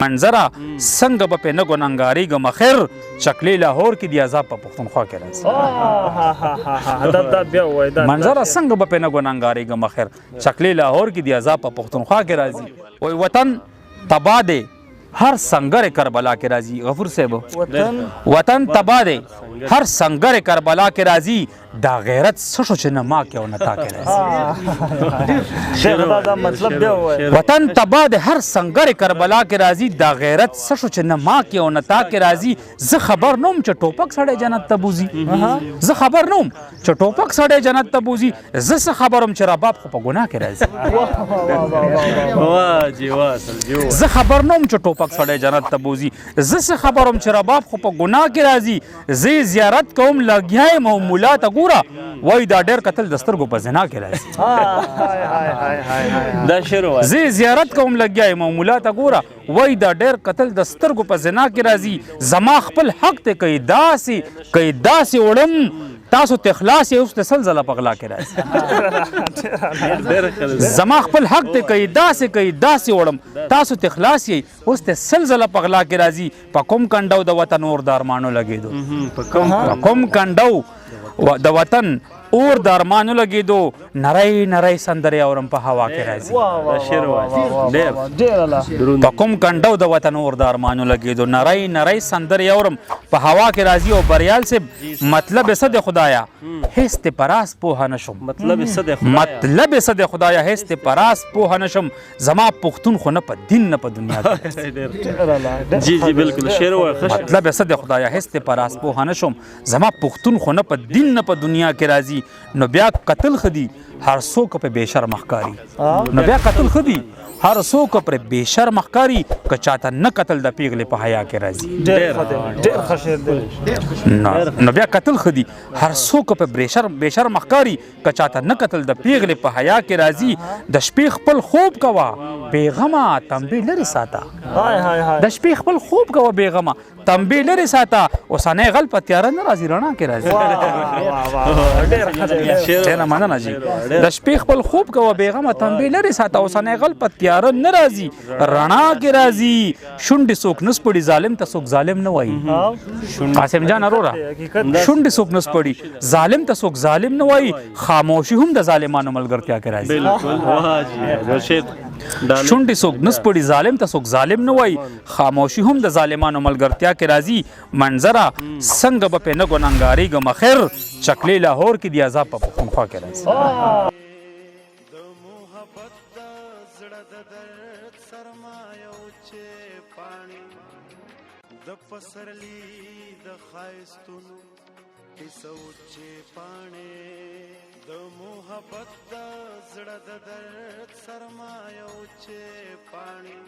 منظره څنګه به پې نه ګنهګارېږم اخر چکلې لاهور کې د عذاب په پښتونخوا کې راځي منظره څنګه به پې نه ګنهګارېږم اخر چکلې لاهور کې د عذاب په پښتونخوا کې راځي وای وطن تباه دی هر سنگر کربلا کې راځي غفور صاحب وطن تباه دی هر سنگر کربلا کې راځي دا غیرت څه شو چې نه ما کې او نه تا کې راځي وطن تباه دی هر سنگر کربلا کې راځي دا غیرت څه شو چې نه ما کې او نه تا کې راځي زه خبر نوم چې ټوپک سړی جنت ته بوځي زه خبر نوم چې ټوپک سړی جنت ته بوځي زه څه خبرم چې رباب خو په ګناه کې راځي زه خبر نوم چې ټوپک سړی جنت ته بوځي زه څه خبرم چې رباب خو په ګناه کې راځي زه زیارت کوم لګیا یم او ملا ته ګوره وای دا ډېر قتل د سترګو په زنا کې راځي زه زیارت کوم لګیا یم او ملا ته ګوره وای دا ډېر قتل د سترګو په زنا کې راځي زما خپل حق ته کوي داسې وړم تاسو ته اخلاص یې اوس ته سلزله په غلا کې راځي زما خپل حق ته کوي داسې وړم تاسو ته اخلاص یې اوس ته سلزله په غلا کې راځي په کوم کنډو د وطن اور د ارمانو لګېدو په کوم کنډو د وطن اور د ارمانو لګېدو نری سندرې اورم په هوا کې راځي په کوم کنډو د وطن اور د ارمانو لګېدو نری سندرې اورم په هوا کې راځي او بریال صاحب مطلب څه د خدایا هیڅ ته پراس پوه نشم مطلب څه د خدایا هیڅ ته پراس پوه نشم زما پښتون خو نه په دین نه په دنیا جی بالکل شعر وایي مطلب څه د خدایا هیڅ ته پراس پوه نشم زما پښتون خو نه په دین نه په دنیا کې راځي نو بیا قتل خدي هر څوک په بشرم ښکاري نو بیا قتل خدي هر څوک پر بشرم ښکاري که چاته نه قتل د پیغلې په حیا کې راځي نو بیا قتل خدي هر څوک په بشرم ښکاري که چاته نه قتل د پیغلې په حیا کې راځي د شپې خپل خوب کوه بیغمه تنبې لرې ساته د شپې خپل خوب کوه بیغمه تنبې لرې ساته اوسنی غل په تیاره نه راځي رڼا کې راځي مننه جی د شپې خپل خوب کوه بیغمه تنبې لرې ساته اوسنی غل په تیاره نه راځي رڼا کې راځي شونډې څوک نه سپړي ظالم ته څوک ظالم نه وایي قاسم جان اروره شونډې څوک نه سپړي ظالم ته څوک ظالم نه وایي خاموشي هم د ظالمانو ملګرتیا کې راځي شونډې څوک نه سپړي ظالم ته څوک ظالم نه وایي خاموشي هم د ظالمانو ملګرتیا کې راځي منظره څنګه به پې نه ګنهګارېږم اخر چکلې لاهور کې د عذاب په پښتونخوا کې راځي د پسرلی د خایستونو کیسو چې پاڼې د محبت د زړه د درد سرمایو چې پاڼې